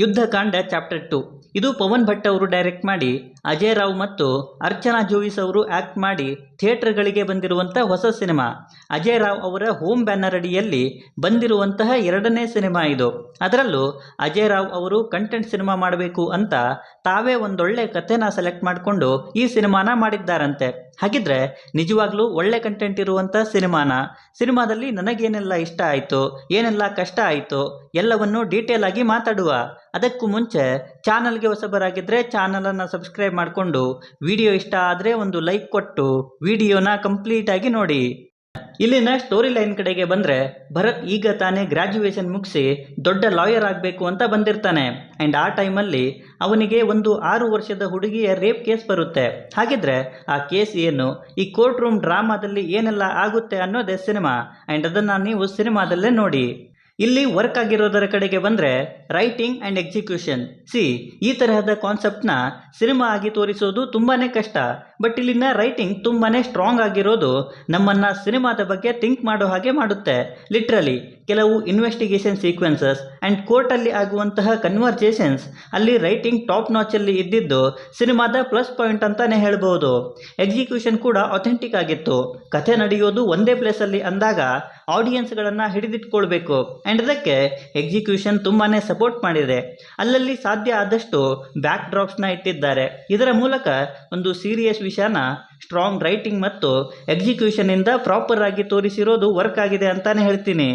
Yuddhakanda chapter 2 ಇದು ಪವನ್ ಭಟ್ ಅವರು direct ಮಾಡಿ ಅಜಯ್ ರಾವ್ ಮತ್ತು ಅರ್ಚನಾ ಜೋಯಿಸ್ ಅವರು ಆಕ್ಟ್ ಮಾಡಿ ಥಿಯೇಟರ್ಗಳಿಗೆ ಬಂದಿರುವಂಥ ಹೊಸ ಸಿನಿಮಾ. ಅಜಯ್ ರಾವ್ ಅವರ ಹೋಮ್ ಬ್ಯಾನರ್ ಅಡಿಯಲ್ಲಿ ಬಂದಿರುವಂತಹ ಎರಡನೇ ಸಿನಿಮಾ ಇದು. ಅದರಲ್ಲೂ ಅಜಯ್ ರಾವ್ ಅವರು ಕಂಟೆಂಟ್ ಸಿನಿಮಾ ಮಾಡಬೇಕು ಅಂತ ತಾವೇ ಒಂದೊಳ್ಳೆ ಕಥೆನ ಸೆಲೆಕ್ಟ್ ಮಾಡಿಕೊಂಡು ಈ ಸಿನಿಮಾನ ಮಾಡಿದ್ದಾರಂತೆ. ಹಾಗಿದ್ರೆ ನಿಜವಾಗ್ಲೂ ಒಳ್ಳೆ ಕಂಟೆಂಟ್ ಇರುವಂಥ ಸಿನಿಮಾದಲ್ಲಿ ನನಗೇನೆಲ್ಲ ಇಷ್ಟ ಆಯಿತು, ಏನೆಲ್ಲ ಕಷ್ಟ ಆಯಿತು ಎಲ್ಲವನ್ನು ಡೀಟೇಲ್ ಆಗಿ ಮಾತಾಡುವ. ಅದಕ್ಕೂ ಮುಂಚೆ ಚಾನಲ್ಗೆ ಹೊಸಬರಾಗಿದ್ದರೆ ಚಾನಲನ್ನು ಸಬ್ಸ್ಕ್ರೈಬ್ ಮಾಡಿಕೊಂಡು ವಿಡಿಯೋ ಇಷ್ಟ ಆದರೆ ಒಂದು ಲೈಕ್ ಕೊಟ್ಟು ವಿಡಿಯೋನ ಕಂಪ್ಲೀಟಾಗಿ ನೋಡಿ. ಇಲ್ಲಿನ ಸ್ಟೋರಿ ಲೈನ್ ಕಡೆಗೆ ಬಂದರೆ, ಭರತ್ ಈಗ ತಾನೇ ಗ್ರ್ಯಾಜುಯೇಷನ್ ಮುಗಿಸಿ ದೊಡ್ಡ ಲಾಯರ್ ಆಗಬೇಕು ಅಂತ ಬಂದಿರ್ತಾನೆ. ಆ್ಯಂಡ್ ಆ ಟೈಮಲ್ಲಿ ಅವನಿಗೆ ಒಂದು 6 ವರ್ಷದ ಹುಡುಗಿಯ ರೇಪ್ ಕೇಸ್ ಬರುತ್ತೆ. ಹಾಗಿದ್ರೆ ಆ ಕೇಸ್ ಏನು, ಈ ಕೋರ್ಟ್ ರೂಮ್ ಡ್ರಾಮಾದಲ್ಲಿ ಏನೆಲ್ಲ ಆಗುತ್ತೆ ಅನ್ನೋದೇ ಸಿನಿಮಾ. ಆ್ಯಂಡ್ ಅದನ್ನು ನೀವು ಸಿನಿಮಾದಲ್ಲೇ ನೋಡಿ. ಇಲ್ಲಿ ವರ್ಕ್ ಆಗಿರೋದರ ಕಡೆಗೆ ಬಂದರೆ ರೈಟಿಂಗ್ ಆ್ಯಂಡ್ ಎಕ್ಸಿಕ್ಯೂಷನ್. ಈ ತರಹದ ಕಾನ್ಸೆಪ್ಟ್ನ ಸಿನಿಮಾ ಆಗಿ ತೋರಿಸೋದು ತುಂಬಾ ಕಷ್ಟ. ಬಟ್ ಇಲ್ಲಿನ ರೈಟಿಂಗ್ ತುಂಬಾ ಸ್ಟ್ರಾಂಗ್ ಆಗಿರೋದು ನಮ್ಮನ್ನು ಸಿನಿಮಾದ ಬಗ್ಗೆ ಥಿಂಕ್ ಮಾಡೋ ಹಾಗೆ ಮಾಡುತ್ತೆ. ಲಿಟ್ರಲಿ ಕೆಲವು ಇನ್ವೆಸ್ಟಿಗೇಷನ್ ಸೀಕ್ವೆನ್ಸಸ್ ಆ್ಯಂಡ್ ಕೋರ್ಟಲ್ಲಿ ಆಗುವಂತಹ ಕನ್ವರ್ಜೇಷನ್ಸ್ ಅಲ್ಲಿ ರೈಟಿಂಗ್ ಟಾಪ್ ನಾಚಲ್ಲಿ ಇದ್ದಿದ್ದು ಸಿನಿಮಾದ ಪ್ಲಸ್ ಪಾಯಿಂಟ್ ಅಂತಲೇ ಹೇಳ್ಬೋದು. ಎಕ್ಸಿಕ್ಯೂಷನ್ ಕೂಡ ಅಥೆಂಟಿಕ್ ಆಗಿತ್ತು. ಕಥೆ ನಡೆಯೋದು ಒಂದೇ ಪ್ಲೇಸಲ್ಲಿ ಅಂದಾಗ ಆಡಿಯನ್ಸ್ಗಳನ್ನು ಹಿಡಿದಿಟ್ಕೊಳ್ಬೇಕು. ಆ್ಯಂಡ್ ಅದಕ್ಕೆ ಎಕ್ಸಿಕ್ಯೂಷನ್ ತುಂಬಾ ಸಪೋರ್ಟ್ ಮಾಡಿದೆ. ಅಲ್ಲಲ್ಲಿ ಸಾಧ್ಯ ಆದಷ್ಟು ಬ್ಯಾಕ್ ಡ್ರಾಪ್ಸ್ನ ಇಟ್ಟಿದ್ದಾರೆ. ಇದರ ಮೂಲಕ ಒಂದು ಸೀರಿಯಸ್ ವಿಷಯನ ಸ್ಟ್ರಾಂಗ್ ರೈಟಿಂಗ್ ಮತ್ತು ಎಕ್ಸಿಕ್ಯೂಷನಿಂದ ಪ್ರಾಪರ್ ಆಗಿ ತೋರಿಸಿರೋದು ವರ್ಕ್ ಆಗಿದೆ ಅಂತಾನೆ ಹೇಳ್ತೀನಿ.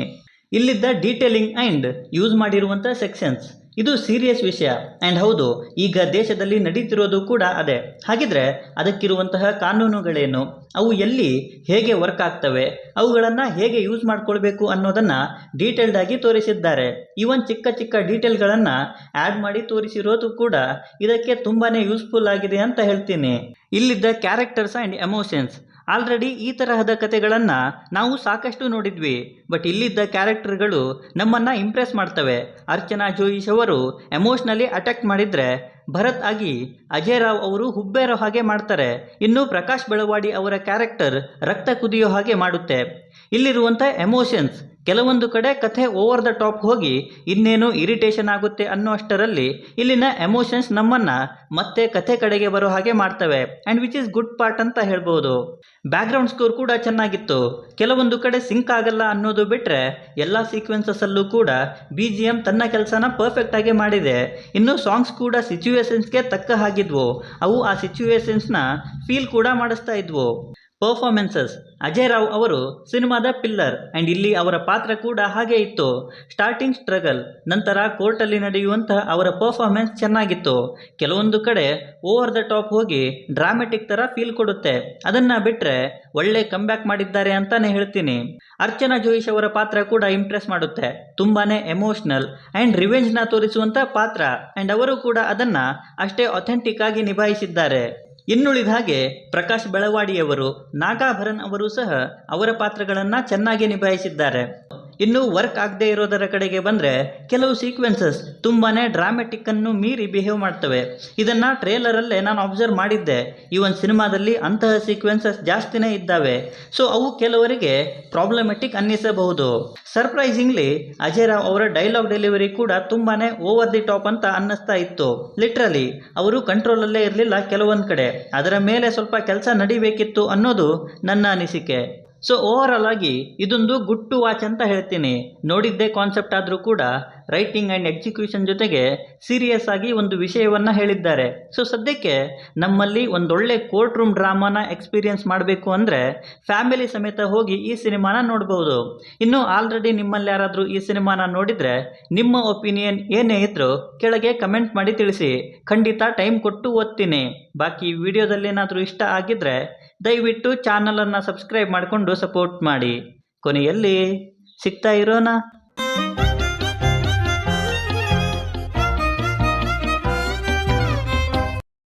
ಇಲ್ಲಿದ್ದ ಡೀಟೇಲಿಂಗ್ ಆ್ಯಂಡ್ ಯೂಸ್ ಮಾಡಿರುವಂಥ ಸೆಕ್ಷನ್ಸ್ ಇದು ಸೀರಿಯಸ್ ವಿಷಯ. ಆ್ಯಂಡ್ ಹೌದು, ಈಗ ದೇಶದಲ್ಲಿ ನಡೀತಿರೋದು ಕೂಡ ಅದೇ. ಹಾಗಿದ್ರೆ ಅದಕ್ಕಿರುವಂತಹ ಕಾನೂನುಗಳೇನು, ಅವು ಎಲ್ಲಿ ಹೇಗೆ ವರ್ಕ್ ಆಗ್ತವೆ, ಅವುಗಳನ್ನು ಹೇಗೆ ಯೂಸ್ ಮಾಡ್ಕೊಳ್ಬೇಕು ಅನ್ನೋದನ್ನು ಡೀಟೇಲ್ಡ್ ಆಗಿ ತೋರಿಸಿದ್ದಾರೆ. ಈವನ್ ಚಿಕ್ಕ ಚಿಕ್ಕ ಡೀಟೇಲ್ಗಳನ್ನು ಆ್ಯಡ್ ಮಾಡಿ ತೋರಿಸಿರೋದು ಕೂಡ ಇದಕ್ಕೆ ತುಂಬಾ ಯೂಸ್ಫುಲ್ ಆಗಿದೆ ಅಂತ ಹೇಳ್ತೀನಿ. ಇಲ್ಲಿದ್ದ ಕ್ಯಾರೆಕ್ಟರ್ಸ್ ಆ್ಯಂಡ್ ಎಮೋಷನ್ಸ್ ಆಲ್ರೆಡಿ ಈ ತರಹದ ಕಥೆಗಳನ್ನು ನಾವು ಸಾಕಷ್ಟು ನೋಡಿದ್ವಿ. ಬಟ್ ಇಲ್ಲಿದ್ದ ಕ್ಯಾರೆಕ್ಟರ್ಗಳು ನಮ್ಮನ್ನು ಇಂಪ್ರೆಸ್ ಮಾಡ್ತವೆ. ಅರ್ಚನಾ ಜೋಯಿಸ್ ಅವರು ಎಮೋಷ್ನಲಿ ಅಟ್ಯಾಕ್ ಮಾಡಿದರೆ ಭರತ್ ಆಗಿ ಅಜಯ್ ರಾವ್ ಅವರು ಹುಬ್ಬೇರೋ ಹಾಗೆ ಮಾಡ್ತಾರೆ. ಇನ್ನು ಪ್ರಕಾಶ್ ಬೆಳವಾಡಿ ಅವರ ಕ್ಯಾರೆಕ್ಟರ್ ರಕ್ತ ಕುದಿಯೋ ಹಾಗೆ ಮಾಡುತ್ತೆ. ಇಲ್ಲಿರುವಂಥ ಎಮೋಷನ್ಸ್ ಕೆಲವೊಂದು ಕಡೆ ಕಥೆ ಓವರ್ ದ ಟಾಪ್ ಹೋಗಿ ಇನ್ನೇನು ಇರಿಟೇಷನ್ ಆಗುತ್ತೆ ಅನ್ನೋ ಅಷ್ಟರಲ್ಲಿ ಇಲ್ಲಿನ ಎಮೋಷನ್ಸ್ ನಮ್ಮನ್ನು ಮತ್ತೆ ಕಥೆ ಕಡೆಗೆ ಬರೋ ಹಾಗೆ ಮಾಡ್ತವೆ. And which is good part ಅಂತ ಹೇಳ್ಬೋದು. ಬ್ಯಾಕ್ಗ್ರೌಂಡ್ ಸ್ಕೋರ್ ಕೂಡ ಚೆನ್ನಾಗಿತ್ತು. ಕೆಲವೊಂದು ಕಡೆ ಸಿಂಕ್ ಆಗಲ್ಲ ಅನ್ನೋದು ಬಿಟ್ಟರೆ ಎಲ್ಲ ಸೀಕ್ವೆನ್ಸಸ್ಸಲ್ಲೂ ಕೂಡ BGM ತನ್ನ ಕೆಲಸನ ಪರ್ಫೆಕ್ಟ್ ಆಗಿ ಮಾಡಿದೆ. ಇನ್ನು ಸಾಂಗ್ಸ್ ಕೂಡ ಸಿಚುವೇಶನ್ಸ್ಗೆ ತಕ್ಕ ಹಾಗಿದ್ವು. ಅವು ಆ ಸಿಚುವೇಶನ್ಸ್ನ ಫೀಲ್ ಕೂಡ ಮಾಡಿಸ್ತಾ ಇದ್ವು. ಪರ್ಫಾರ್ಮೆನ್ಸಸ್ ಅಜಯ್ ರಾವ್ ಅವರು ಸಿನಿಮಾದ ಪಿಲ್ಲರ್. ಆ್ಯಂಡ್ ಇಲ್ಲಿ ಅವರ ಪಾತ್ರ ಕೂಡ ಹಾಗೆ ಇತ್ತು. ಸ್ಟಾರ್ಟಿಂಗ್ ಸ್ಟ್ರಗಲ್, ನಂತರ ಕೋರ್ಟಲ್ಲಿ ನಡೆಯುವಂತಹ ಅವರ ಪರ್ಫಾರ್ಮೆನ್ಸ್ ಚೆನ್ನಾಗಿತ್ತು. ಕೆಲವೊಂದು ಕಡೆ ಓವರ್ ದ ಟಾಪ್ ಹೋಗಿ ಡ್ರಾಮೆಟಿಕ್ ಥರ ಫೀಲ್ ಕೊಡುತ್ತೆ. ಅದನ್ನು ಬಿಟ್ಟರೆ ಒಳ್ಳೆ ಕಮ್ಬ್ಯಾಕ್ ಮಾಡಿದ್ದಾರೆ ಅಂತಲೇ ಹೇಳ್ತೀನಿ. ಅರ್ಚನಾ ಜೋಯಿಸ್ ಅವರ ಪಾತ್ರ ಕೂಡ ಇಂಪ್ರೆಸ್ ಮಾಡುತ್ತೆ. ತುಂಬಾ ಎಮೋಷ್ನಲ್ ಆ್ಯಂಡ್ ರಿವೆಂಜ್ನ ತೋರಿಸುವಂಥ ಪಾತ್ರ. ಆ್ಯಂಡ್ ಅವರು ಕೂಡ ಅದನ್ನು ಅಷ್ಟೇ ಅಥೆಂಟಿಕ್ ಆಗಿ ನಿಭಾಯಿಸಿದ್ದಾರೆ. ಇನ್ನುಳಿದ ಹಾಗೆ ಪ್ರಕಾಶ್ ಬೆಳವಾಡಿಯವರು, ನಾಗಾಭರನ್ ಅವರು ಸಹ ಅವರ ಪಾತ್ರಗಳನ್ನು ಚೆನ್ನಾಗಿ ನಿಭಾಯಿಸಿದ್ದಾರೆ. ಇನ್ನು ವರ್ಕ್ ಆಗದೆ ಇರೋದರ ಕಡೆಗೆ ಬಂದರೆ ಕೆಲವು ಸೀಕ್ವೆನ್ಸಸ್ ತುಂಬಾ ಡ್ರಾಮೆಟಿಕ್ಕನ್ನು ಮೀರಿ ಬಿಹೇವ್ ಮಾಡ್ತವೆ. ಇದನ್ನು ಟ್ರೇಲರಲ್ಲೇ ನಾನು ಅಬ್ಸರ್ವ್ ಮಾಡಿದ್ದೆ. ಈ ಒಂದು ಸಿನಿಮಾದಲ್ಲಿ ಅಂತಹ ಸೀಕ್ವೆನ್ಸಸ್ ಜಾಸ್ತಿನೇ ಇದ್ದಾವೆ. ಸೊ ಅವು ಕೆಲವರಿಗೆ ಪ್ರಾಬ್ಲಮೆಟಿಕ್ ಅನ್ನಿಸಬಹುದು. ಸರ್ಪ್ರೈಸಿಂಗ್ಲಿ ಅಜಯ್ ರಾವ್ ಅವರ ಡೈಲಾಗ್ ಡೆಲಿವರಿ ಕೂಡ ತುಂಬಾ ಓವರ್ ದಿ ಟಾಪ್ ಅಂತ ಅನ್ನಿಸ್ತಾ ಇತ್ತು. ಲಿಟ್ರಲಿ ಅವರು ಕಂಟ್ರೋಲಲ್ಲೇ ಇರಲಿಲ್ಲ ಕೆಲವೊಂದು ಕಡೆ. ಅದರ ಮೇಲೆ ಸ್ವಲ್ಪ ಕೆಲಸ ನಡಿಬೇಕಿತ್ತು ಅನ್ನೋದು ನನ್ನ ಅನಿಸಿಕೆ. ಸೊ ಓವರಾಲ್ ಆಗಿ ಇದೊಂದು ಗುಡ್ ಟು ವಾಚ್ ಅಂತ ಹೇಳ್ತೀನಿ. ನೋಡಿದ್ದೇ ಕಾನ್ಸೆಪ್ಟ್ ಆದರೂ ಕೂಡ ರೈಟಿಂಗ್ ಆ್ಯಂಡ್ ಎಕ್ಸಿಕ್ಯೂಷನ್ ಜೊತೆಗೆ ಸೀರಿಯಸ್ ಆಗಿ ಒಂದು ವಿಷಯವನ್ನು ಹೇಳಿದ್ದಾರೆ. ಸೊ ಸದ್ಯಕ್ಕೆ ನಮ್ಮಲ್ಲಿ ಒಂದೊಳ್ಳೆ ಕೋರ್ಟ್ ರೂಮ್ ಡ್ರಾಮಾನ ಎಕ್ಸ್ಪೀರಿಯನ್ಸ್ ಮಾಡಬೇಕು ಅಂದರೆ ಫ್ಯಾಮಿಲಿ ಸಮೇತ ಹೋಗಿ ಈ ಸಿನಿಮಾನ ನೋಡ್ಬೋದು. ಇನ್ನು ಆಲ್ರೆಡಿ ನಿಮ್ಮಲ್ಲಿ ಯಾರಾದರೂ ಈ ಸಿನಿಮಾನ ನೋಡಿದರೆ ನಿಮ್ಮ ಒಪಿನಿಯನ್ ಏನೇ ಇದ್ದರೂ ಕೆಳಗೆ ಕಮೆಂಟ್ ಮಾಡಿ ತಿಳಿಸಿ. ಖಂಡಿತ ಟೈಮ್ ಕೊಟ್ಟು ಓದ್ತೀನಿ. ಬಾಕಿ ವಿಡಿಯೋದಲ್ಲಿ ಏನಾದರೂ ಇಷ್ಟ ಆಗಿದ್ದರೆ ದಯವಿಟ್ಟು ಚಾನಲನ್ನು ಸಬ್ಸ್ಕ್ರೈಬ್ ಮಾಡಿಕೊಂಡು ಸಪೋರ್ಟ್ ಮಾಡಿ. ಕೊನೆಯಲ್ಲಿ ಸಿಗ್ತಾ ಇರೋಣ.